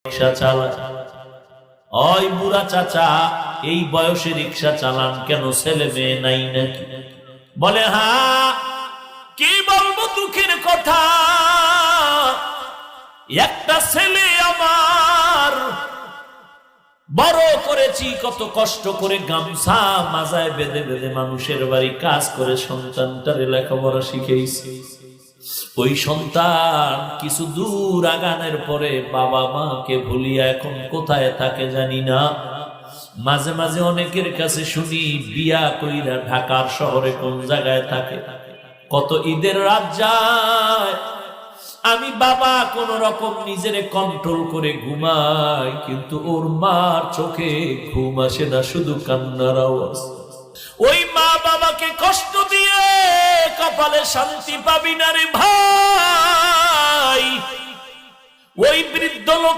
রিক্সা চালায়। ওই বুড়া চাচা এই বয়সে রিক্সা চালান কেন? ছেলে মেয়ে নাই নাকি? বলে হ্যাঁ। কি বলবো দুঃখের কথা, একটা ছেলে আমার, বড় করেছি কত কষ্ট করে, গামছা মাজায় বেঁধে বেঁধে মানুষের বাড়ি কাজ করে সন্তানটারে লেখাপড়া শিখেছি। ওই সন্তান কিছু দূর আগানোর পরে বাবা মাকে ভুলিয়া এখন কোথায় থাকে জানি না। মাঝে মাঝে অনেকের কাছে শুনি বিয়া কইরা ঢাকার শহরে কোন জায়গায় থাকে, কত ঈদের রাত যায়। আমি বাবা কোন রকম নিজেরে কন্ট্রোল করে ঘুমাই, কিন্তু ওর মার চোখে ঘুম আসে না, শুধু কান্নার আওয়াজ। ওই মা বাবাকে কষ্ট দিয়ে কপালে শান্তি পাবি না রে ভাই। ওই বৃদ্ধ লোক